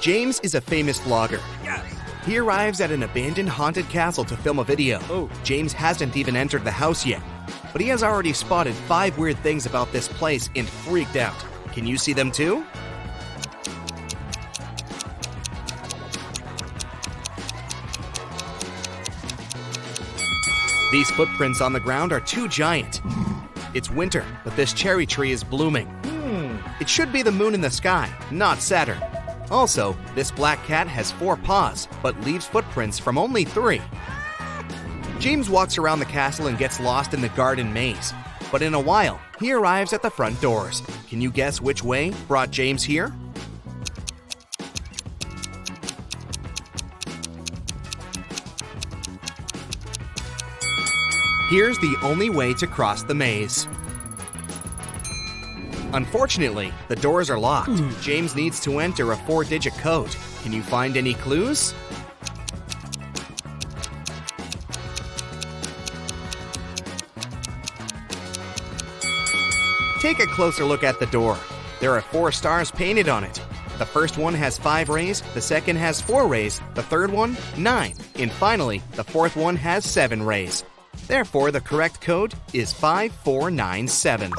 James is a famous vlogger. He arrives at an abandoned haunted castle to film a video. James hasn't even entered the house yet, but he has already spotted 5 weird things about this place and freaked out. Can you see them too? These footprints on the ground are too giant. It's winter, but this cherry tree is blooming. It should be the moon in the sky, not Saturn. Also, this black cat has 4 paws, but leaves footprints from only 3. James walks around the castle and gets lost in the garden maze. But in a while, he arrives at the front doors. Can you guess which way brought James here? Here's the only way to cross the maze. Unfortunately, the doors are locked. James needs to enter a 4-digit code. Can you find any clues? Take a closer look at the door. There are 4 stars painted on it. The first one has 5 rays, the second has 4 rays, the third one, 9, and finally, the fourth one has 7 rays. Therefore, the correct code is 5497.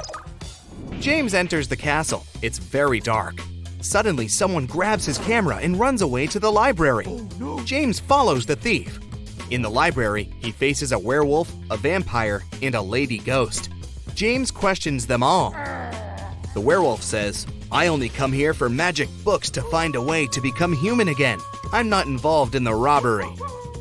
James enters the castle. It's very dark. Suddenly, someone grabs his camera and runs away to the library. James follows the thief. In the library, he faces a werewolf, a vampire, and a lady ghost. James questions them all. The werewolf says, "I only come here for magic books to find a way to become human again. I'm not involved in the robbery."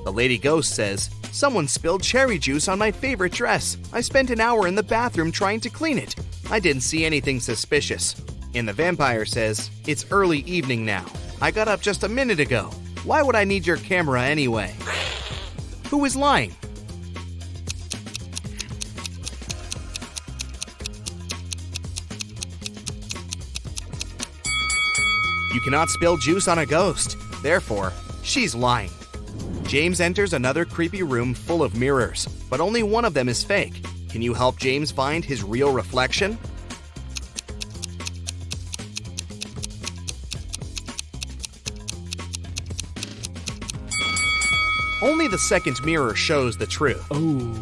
The lady ghost says, "Someone spilled cherry juice on my favorite dress. I spent an hour in the bathroom trying to clean it. I didn't see anything suspicious." And the vampire says, "It's early evening now. I got up just a minute ago. Why would I need your camera anyway?" Who is lying? You cannot spill juice on a ghost. Therefore, she's lying. James enters another creepy room full of mirrors, but only one of them is fake. Can you help James find his real reflection? Only the second mirror shows the truth. Oh,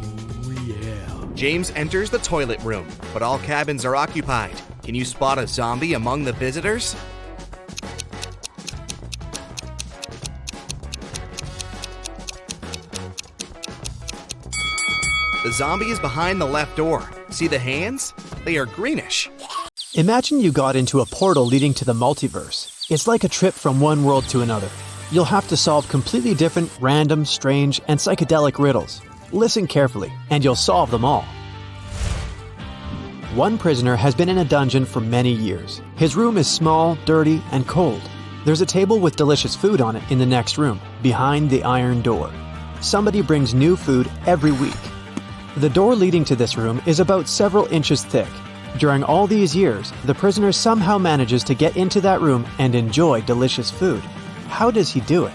yeah. James enters the toilet room, but all cabins are occupied. Can you spot a zombie among the visitors? The zombie is behind the left door. See the hands? They are greenish. Imagine you got into a portal leading to the multiverse. It's like a trip from one world to another. You'll have to solve completely different, random, strange, and psychedelic riddles. Listen carefully, and you'll solve them all. One prisoner has been in a dungeon for many years. His room is small, dirty, and cold. There's a table with delicious food on it in the next room, behind the iron door. Somebody brings new food every week. The door leading to this room is about several inches thick. During all these years, the prisoner somehow manages to get into that room and enjoy delicious food. How does he do it?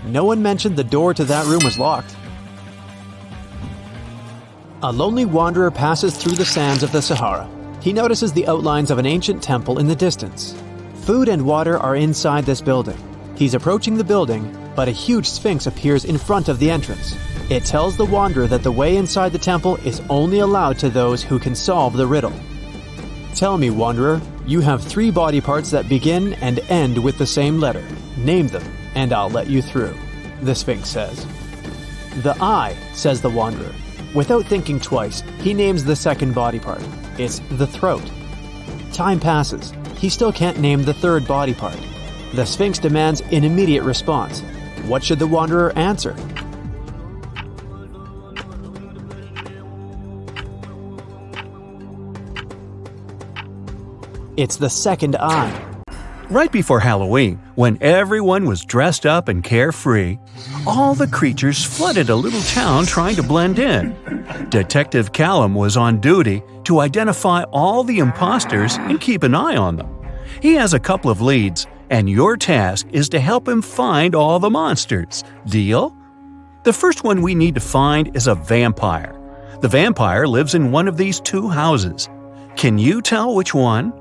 No one mentioned the door to that room was locked. A lonely wanderer passes through the sands of the Sahara. He notices the outlines of an ancient temple in the distance. Food and water are inside this building. He's approaching the building, but a huge sphinx appears in front of the entrance. It tells the wanderer that the way inside the temple is only allowed to those who can solve the riddle. Tell me, wanderer, you have 3 body parts that begin and end with the same letter. Name them, and I'll let you through, the sphinx says. The eye, says the wanderer. Without thinking twice, he names the second body part. It's the throat. Time passes. He still can't name the third body part. The Sphinx demands an immediate response. What should the wanderer answer? It's the second eye. Right before Halloween, when everyone was dressed up and carefree, all the creatures flooded a little town trying to blend in. Detective Callum was on duty to identify all the imposters and keep an eye on them. He has a couple of leads, and your task is to help him find all the monsters. Deal? The first one we need to find is a vampire. The vampire lives in one of these two houses. Can you tell which one?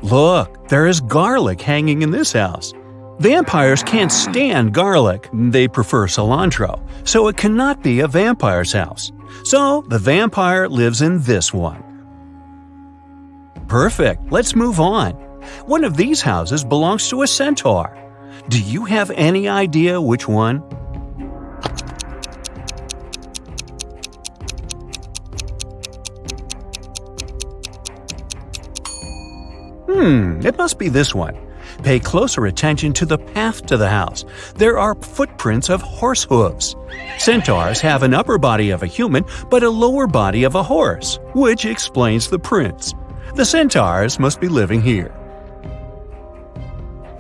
Look, there is garlic hanging in this house. Vampires can't stand garlic, they prefer cilantro, so it cannot be a vampire's house. So the vampire lives in this one. Perfect, let's move on. One of these houses belongs to a centaur. Do you have any idea which one? It must be this one. Pay closer attention to the path to the house. There are footprints of horse hooves. Centaurs have an upper body of a human, but a lower body of a horse, which explains the prints. The centaurs must be living here.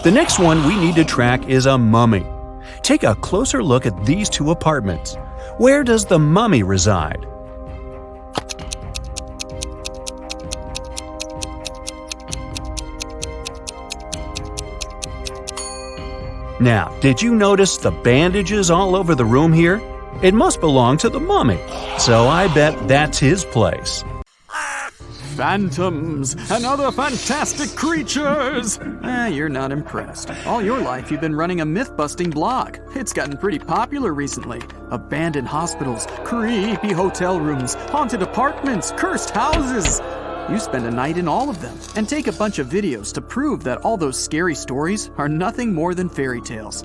The next one we need to track is a mummy. Take a closer look at these two apartments. Where does the mummy reside? Now, did you notice the bandages all over the room here? It must belong to the mummy, so I bet that's his place. Phantoms and other fantastic creatures! You're not impressed. All your life you've been running a myth-busting blog. It's gotten pretty popular recently. Abandoned hospitals, creepy hotel rooms, haunted apartments, cursed houses. You spend a night in all of them and take a bunch of videos to prove that all those scary stories are nothing more than fairy tales.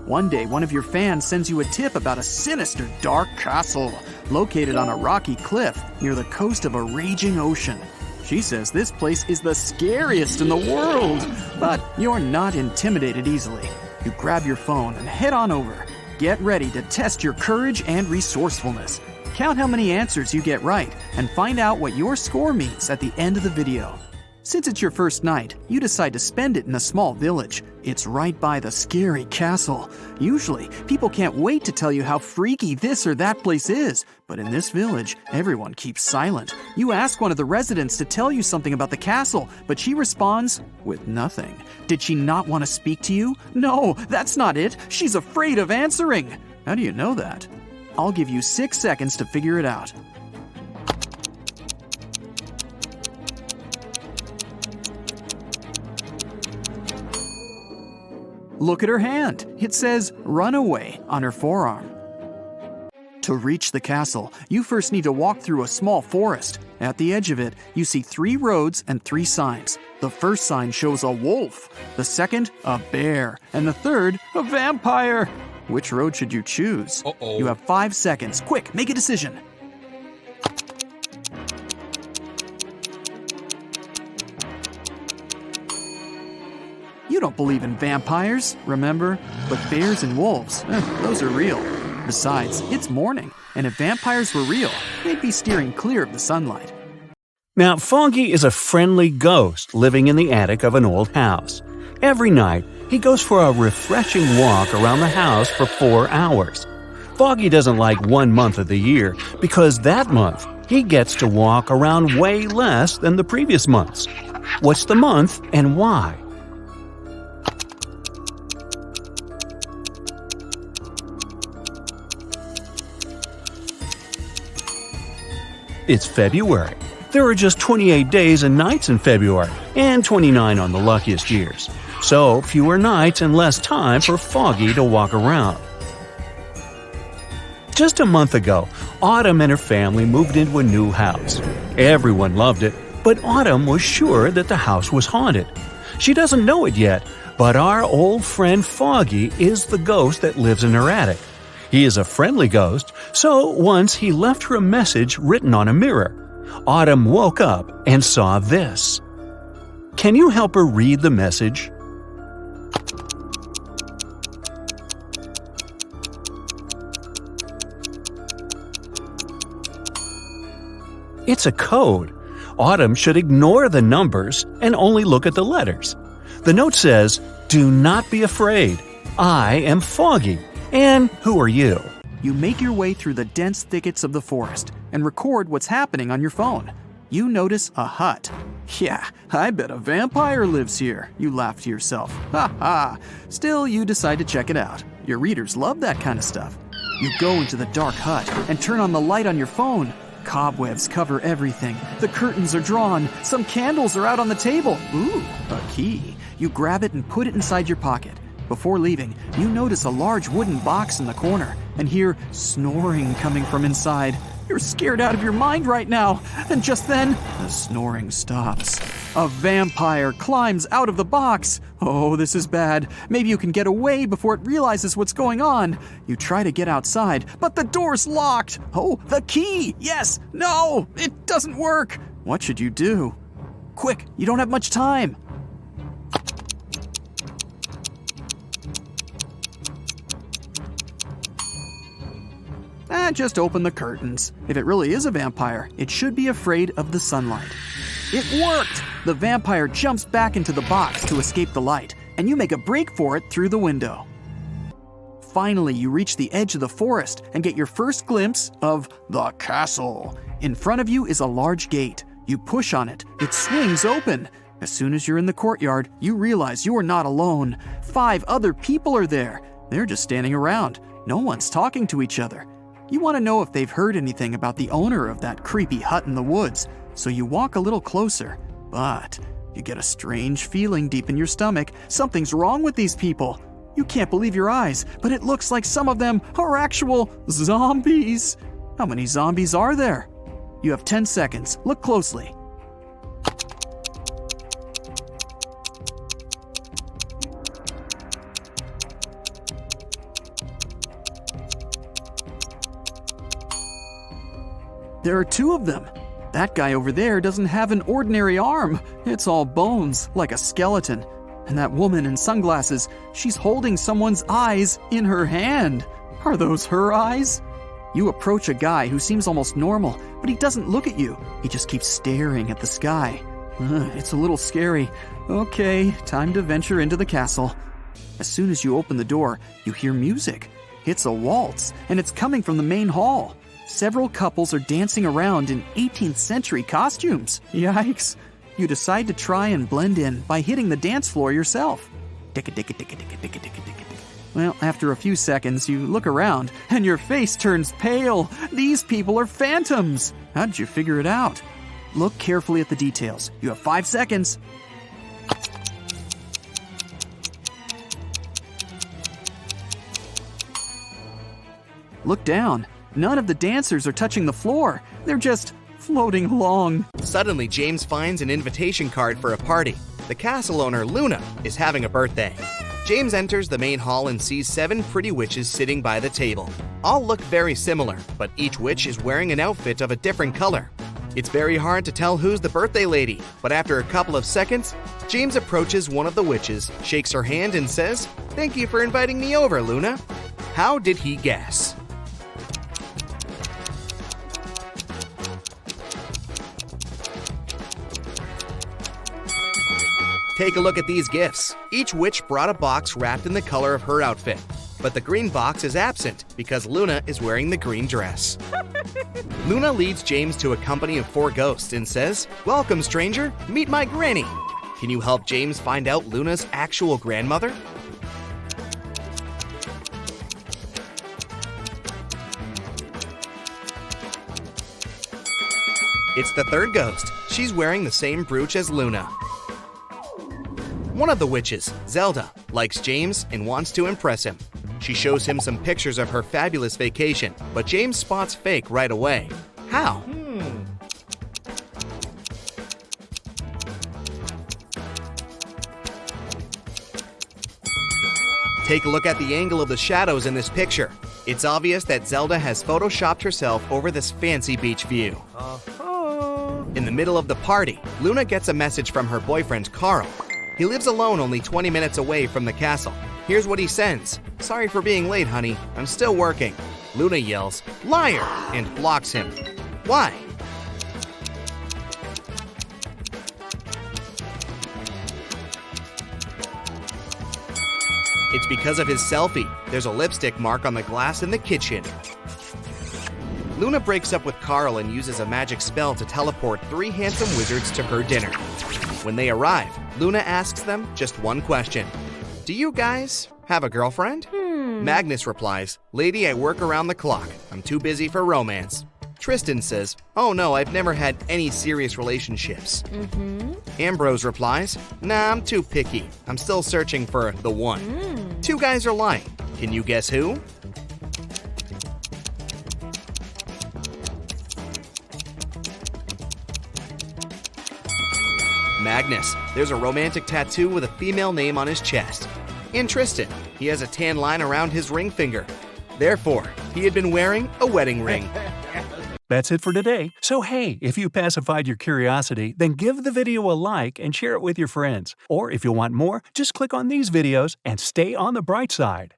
One day, one of your fans sends you a tip about a sinister, dark castle located on a rocky cliff near the coast of a raging ocean. She says this place is the scariest in the world, but you're not intimidated easily. You grab your phone and head on over. Get ready to test your courage and resourcefulness. Count how many answers you get right and find out what your score means at the end of the video. Since it's your first night, you decide to spend it in a small village. It's right by the scary castle. Usually, people can't wait to tell you how freaky this or that place is. But in this village, everyone keeps silent. You ask one of the residents to tell you something about the castle, but she responds with nothing. Did she not want to speak to you? No, that's not it. She's afraid of answering. How do you know that? I'll give you 6 seconds to figure it out. Look at her hand. It says "Runaway" on her forearm. To reach the castle, you first need to walk through a small forest. At the edge of it, you see 3 roads and 3 signs. The first sign shows a wolf, the second, a bear, and the third, a vampire. Which road should you choose? You have 5 seconds. Quick, make a decision. You don't believe in vampires, remember? But bears and wolves, those are real. Besides, it's morning, and if vampires were real, they'd be steering clear of the sunlight. Now, Foggy is a friendly ghost living in the attic of an old house. Every night, he goes for a refreshing walk around the house for 4 hours. Foggy doesn't like 1 month of the year because that month he gets to walk around way less than the previous months. What's the month and why? It's February. There are just 28 days and nights in February, and 29 on the luckiest years. So, fewer nights and less time for Foggy to walk around. Just a month ago, Autumn and her family moved into a new house. Everyone loved it, but Autumn was sure that the house was haunted. She doesn't know it yet, but our old friend Foggy is the ghost that lives in her attic. He is a friendly ghost, so once he left her a message written on a mirror. Autumn woke up and saw this. Can you help her read the message? It's a code. Autumn should ignore the numbers and only look at the letters. The note says, "Do not be afraid. I am Foggy. And who are you?" You make your way through the dense thickets of the forest and record what's happening on your phone. you notice a hut. Yeah, I bet a vampire lives here, you laugh to yourself. Ha ha! Still, you decide to check it out. Your readers love that kind of stuff. You go into the dark hut and turn on the light on your phone. Cobwebs cover everything. The curtains are drawn. Some candles are out on the table. Ooh, a key. You grab it and put it inside your pocket. Before leaving, you notice a large wooden box in the corner and hear snoring coming from inside. You're scared out of your mind right now. And just then, the snoring stops. A vampire climbs out of the box. Oh, this is bad. Maybe you can get away before it realizes what's going on. You try to get outside, but the door's locked. Oh, the key. Yes. No, it doesn't work. What should you do? Quick, you don't have much time. Just open the curtains. If it really is a vampire, it should be afraid of the sunlight. It worked! The vampire jumps back into the box to escape the light, and you make a break for it through the window. Finally, you reach the edge of the forest and get your first glimpse of the castle. In front of you is a large gate. You push on it. It swings open. As soon as you're in the courtyard, you realize you are not alone. 5 other people are there. They're just standing around. No one's talking to each other. You want to know if they've heard anything about the owner of that creepy hut in the woods, so you walk a little closer. But you get a strange feeling deep in your stomach. Something's wrong with these people. You can't believe your eyes, but it looks like some of them are actual zombies. How many zombies are there? You have 10 seconds. Look closely. There are 2 of them. That guy over there doesn't have an ordinary arm. It's all bones, like a skeleton. And that woman in sunglasses, she's holding someone's eyes in her hand. Are those her eyes? You approach a guy who seems almost normal, but he doesn't look at you. He just keeps staring at the sky. It's a little scary. Okay, time to venture into the castle. As soon as you open the door, you hear music. It's a waltz, and it's coming from the main hall. Several couples are dancing around in 18th century costumes. Yikes. You decide to try and blend in by hitting the dance floor yourself. Well, after a few seconds, you look around and your face turns pale. These people are phantoms. How did you figure it out? Look carefully at the details. You have 5 seconds. Look down. None of the dancers are touching the floor. They're just floating along. Suddenly, James finds an invitation card for a party. The castle owner, Luna, is having a birthday. James enters the main hall and sees 7 pretty witches sitting by the table. All look very similar, but each witch is wearing an outfit of a different color. It's very hard to tell who's the birthday lady, but after a couple of seconds, James approaches one of the witches, shakes her hand, and says, "Thank you for inviting me over, Luna." How did he guess? Take a look at these gifts. Each witch brought a box wrapped in the color of her outfit, but the green box is absent because Luna is wearing the green dress. Luna leads James to a company of 4 ghosts and says, "Welcome, stranger. Meet my granny." Can you help James find out Luna's actual grandmother? It's the 3rd ghost. She's wearing the same brooch as Luna. One of the witches, Zelda, likes James and wants to impress him. She shows him some pictures of her fabulous vacation, but James spots fake right away. How? Take a look at the angle of the shadows in this picture. It's obvious that Zelda has photoshopped herself over this fancy beach view. In the middle of the party, Luna gets a message from her boyfriend, Carl. He lives alone only 20 minutes away from the castle. Here's what he sends. "Sorry for being late, honey. I'm still working." Luna yells, "Liar!" and blocks him. Why? It's because of his selfie. There's a lipstick mark on the glass in the kitchen. Luna breaks up with Carl and uses a magic spell to teleport 3 handsome wizards to her dinner. When they arrive, Luna asks them just one question. Do you guys have a girlfriend? Magnus replies, Lady, I work around the clock. I'm too busy for romance. Tristan says, oh no, I've never had any serious relationships. Ambrose replies, nah, I'm too picky. I'm still searching for the one. 2 guys are lying. Can you guess who? Magnus. There's a romantic tattoo with a female name on his chest. And Tristan. He has a tan line around his ring finger. Therefore, he had been wearing a wedding ring. That's it for today. So hey, if you pacified your curiosity, then give the video a like and share it with your friends. Or if you want more, just click on these videos and stay on the bright side.